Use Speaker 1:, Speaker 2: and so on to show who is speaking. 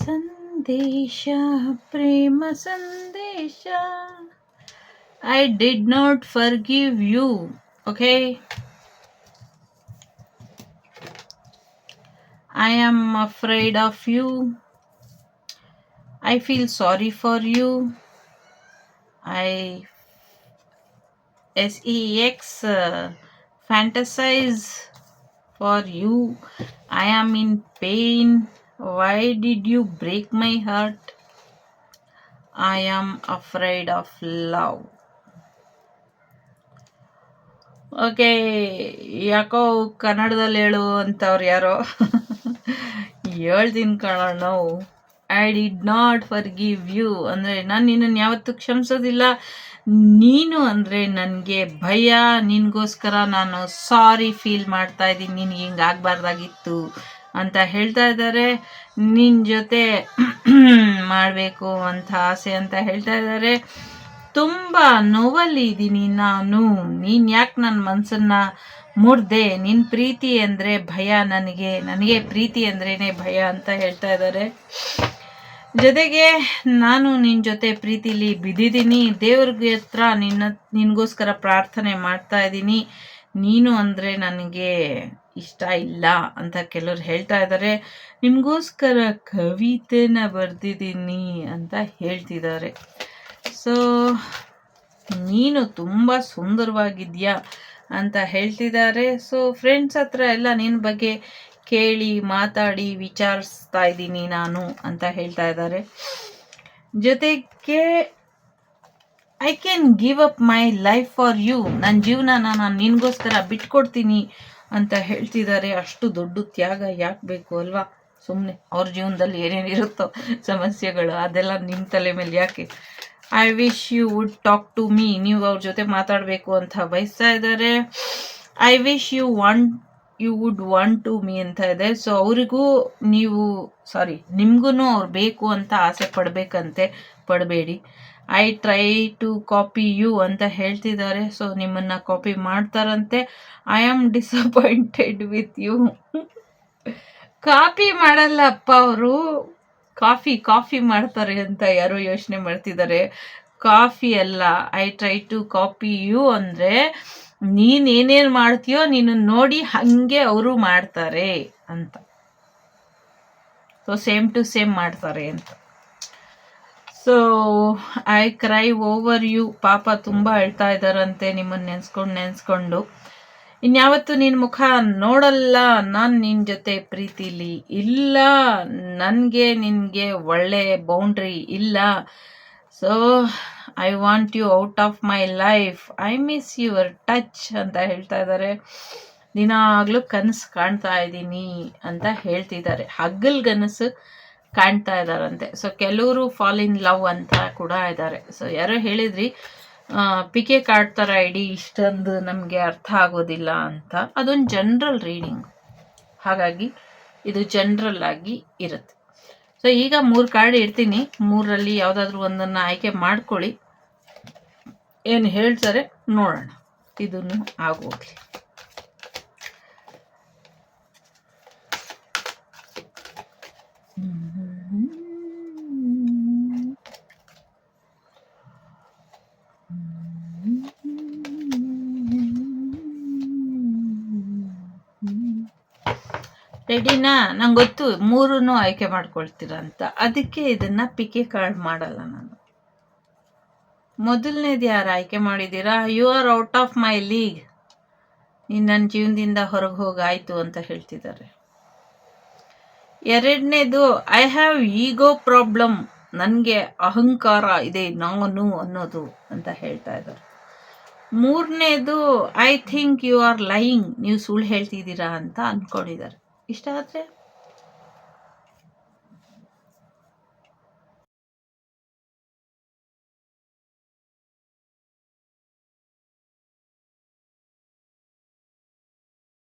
Speaker 1: ಸಂದೇಶ ಪ್ರೇಮ ಸಂದೇಶ. I did not forgive you. Okay? I am afraid of you. I feel sorry for you. I sex fantasize for you. I am in pain. Why did you break my heart? I am afraid of love. Okay, ಯಾಕೋ ಕನ್ನಡದಲ್ಲಿ ಹೇಳು ಅಂತವ್ರು ಯಾರೋ ಹೇಳ್ತೀನಿ ಕಣೋ. I did not forgive you ಅಂದರೆ ನಾನು ನಿನ್ನನ್ನು ಯಾವತ್ತೂ ಕ್ಷಮಿಸೋದಿಲ್ಲ. ನೀನು ಅಂದರೆ ನನಗೆ ಭಯ. ನಿನಗೋಸ್ಕರ ನಾನು ಸಾರಿ ಫೀಲ್ ಮಾಡ್ತಾ ಇದ್ದೀನಿ, ನಿನಗೆ ಹಿಂಗೆ ಆಗಬಾರ್ದಾಗಿತ್ತು ಅಂತ ಹೇಳ್ತಾ ಇದ್ದಾರೆ. ನಿನ್ನ ಜೊತೆ ಮಾಡಬೇಕು ಅಂತ ಆಸೆ ಅಂತ ಹೇಳ್ತಾ ಇದ್ದಾರೆ. ತುಂಬ ನೋವಲ್ಲಿ ಇದ್ದೀನಿ ನಾನು. ನೀನು ಯಾಕೆ ನನ್ನ ಮನಸ್ಸನ್ನು ಮುರಿದೆ? ನಿನ್ನ ಪ್ರೀತಿ ಅಂದರೆ ಭಯ ನನಗೆ ಪ್ರೀತಿ ಅಂದ್ರೇ ಭಯ ಅಂತ ಹೇಳ್ತಾ ಇದ್ದಾರೆ. ಜೊತೆಗೆ ನಾನು ನಿನ್ನ ಜೊತೆ ಪ್ರೀತಿಲಿ ಬಿದ್ದಿದ್ದೀನಿ. ದೇವ್ರಿಗೆ ಹತ್ರ ನಿನಗೋಸ್ಕರ ಪ್ರಾರ್ಥನೆ ಮಾಡ್ತಾ ಇದ್ದೀನಿ. ನೀನು ಅಂದರೆ ನನಗೆ ಇಷ್ಟ ಇಲ್ಲ ಅಂತ ಕೆಲವ್ರು ಹೇಳ್ತಾ ಇದ್ದಾರೆ. ನಿಮಗೋಸ್ಕರ ಕವಿತೆನ ಬರೆದಿದ್ದೀನಿ ಅಂತ ಹೇಳ್ತಿದ್ದಾರೆ. ಸೊ ನೀನು ತುಂಬ ಸುಂದರವಾಗಿದ್ಯಾ ಅಂತ ಹೇಳ್ತಿದ್ದಾರೆ. ಸೊ ಫ್ರೆಂಡ್ಸ್ ಹತ್ರ ಎಲ್ಲ ನಿನ್ನ ಬಗ್ಗೆ ಕೇಳಿ ಮಾತಾಡಿ ವಿಚಾರಿಸ್ತಾ ಇದ್ದೀನಿ ನಾನು ಅಂತ ಹೇಳ್ತಾ ಇದ್ದಾರೆ. ಜೊತೆಗೆ I can give up my life for you. ನನ್ನ ಜೀವನನ ನಾನು ನಿನಗೋಸ್ಕರ ಬಿಟ್ಕೊಡ್ತೀನಿ ಅಂತ ಹೇಳ್ತಿದ್ದಾರೆ. ಅಷ್ಟು ದೊಡ್ಡ ತ್ಯಾಗ ಯಾಕೆ ಬೇಕು ಅಲ್ವಾ? ಸುಮ್ಮನೆ ಅವ್ರ ಜೀವನದಲ್ಲಿ ಏನೇನಿರುತ್ತೋ ಸಮಸ್ಯೆಗಳು ಅದೆಲ್ಲ ನಿಮ್ಮ ತಲೆ ಮೇಲೆ ಯಾಕೆ? I wish you would talk to me. ನೀವು ಅವ್ರ ಜೊತೆ ಮಾತಾಡಬೇಕು ಅಂತ ಬಯಸ್ತಾ ಇದ್ದಾರೆ. I wish you would want to me ಅಂತ ಇದೆ. ಸೊ ಅವರಿಗೂ ನಿಮ್ಗೂ ಅವ್ರು ಬೇಕು ಅಂತ ಆಸೆ ಪಡಬೇಕಂತೆ, ಪಡಬೇಡಿ. I try to copy you ಅಂತ ಹೇಳ್ತಿದ್ದಾರೆ. ಸೊ ನಿಮ್ಮನ್ನು ಕಾಪಿ ಮಾಡ್ತಾರಂತೆ. I am disappointed with you. ಕಾಪಿ ಮಾಡಲ್ಲಪ್ಪ ಅವರು, ಕಾಫಿ ಮಾಡ್ತಾರೆ ಅಂತ ಯಾರೋ ಯೋಚನೆ ಮಾಡ್ತಿದ್ದಾರೆ. ಕಾಫಿ ಅಲ್ಲ. I try to copy you ಅಂದರೆ ನೀನೇನೇನು ಮಾಡ್ತೀಯೋ ನೀನು ನೋಡಿ ಹಾಗೆ ಅವರು ಮಾಡ್ತಾರೆ ಅಂತ. ಸೊ ಸೇಮ್ ಟು ಸೇಮ್ ಮಾಡ್ತಾರೆ ಅಂತ. So I cry over you. ಪಾಪ ತುಂಬ ಅಳ್ತಾ ಇದ್ದಾರಂತೆ ನಿಮ್ಮನ್ನು ನೆನೆಸ್ಕೊಂಡು. ಇನ್ಯಾವತ್ತು ನಿನ್ನ ಮುಖ ನೋಡಲ್ಲ ನಾನು ನಿನ್ನ ಜೊತೆ ಪ್ರೀತಿಲಿ ಇಲ್ಲ. ನನಗೆ ನಿನಗೆ ಒಳ್ಳೆ ಬೌಂಡ್ರಿ ಇಲ್ಲ. So I want you out of my life. I miss your touch ಅಂತ ಹೇಳ್ತಾ ಇದ್ದಾರೆ. ದಿನಾಗಲೂ ಕನಸು ಕಾಣ್ತಾ ಇದ್ದೀನಿ ಅಂತ ಹೇಳ್ತಿದ್ದಾರೆ. ಹಗಲ್ಗನಸು ಕಾಣ್ತಾ ಇದ್ದಾರಂತೆ. ಸೊ ಕೆಲವರು ಫಾಲ್ ಇನ್ ಲವ್ ಅಂತ ಕೂಡ ಇದ್ದಾರೆ. ಸೊ ಯಾರೋ ಹೇಳಿದ್ರಿ ಪಿಕೆ ಕಾರ್ಡ್ ಥರ ಇಡೀ ಇಷ್ಟೊಂದು ನಮಗೆ ಅರ್ಥ ಆಗೋದಿಲ್ಲ ಅಂತ. ಅದೊಂದು ಜನರಲ್ ರೀಡಿಂಗ್, ಹಾಗಾಗಿ ಇದು ಜನರಲ್ ಆಗಿ ಇರುತ್ತೆ. ಸೊ ಈಗ 3 ಕಾರ್ಡ್ ಇಡ್ತೀನಿ. 3ರಲ್ಲಿ ಯಾವುದಾದ್ರೂ ಒಂದನ್ನು ಆಯ್ಕೆ ಮಾಡ್ಕೊಳ್ಳಿ. ಏನು ಹೇಳ್ತಾರೆ ನೋಡೋಣ. ಇದನ್ನು ಆಗೋಗ್ಲಿ. ರೆಡಿನಾ? ನಂಗೆ ಗೊತ್ತು 3 ಆಯ್ಕೆ ಮಾಡ್ಕೊಳ್ತೀರ ಅಂತ, ಅದಕ್ಕೆ ಇದನ್ನ ಪಿಕೆ ಕಾರ್ಡ್ ಮಾಡಲ್ಲ ನಾನು. ಮೊದಲನೇದು ಯಾರು ಆಯ್ಕೆ ಮಾಡಿದ್ದೀರಾ? You are out of my league. ನೀನು ನನ್ನ ಜೀವನದಿಂದ ಹೊರಗೆ ಹೋಗಾಯ್ತು ಅಂತ ಹೇಳ್ತಿದ್ದಾರೆ. 2ನೇದು ಐ ಹ್ಯಾವ್ ಈಗೋ ಪ್ರಾಬ್ಲಮ್. ನನಗೆ ಅಹಂಕಾರ ಇದೆ ನಾನು ಅನ್ನೋದು ಅಂತ ಹೇಳ್ತಾ ಇದ್ದಾರೆ. 3ನೇದು I think you are lying. ನೀವು ಸುಳ್ಳು ಹೇಳ್ತಿದ್ದೀರಾ ಅಂತ ಅಂದ್ಕೊಂಡಿದ್ದಾರೆ. ಇಷ್ಟ ಆದರೆ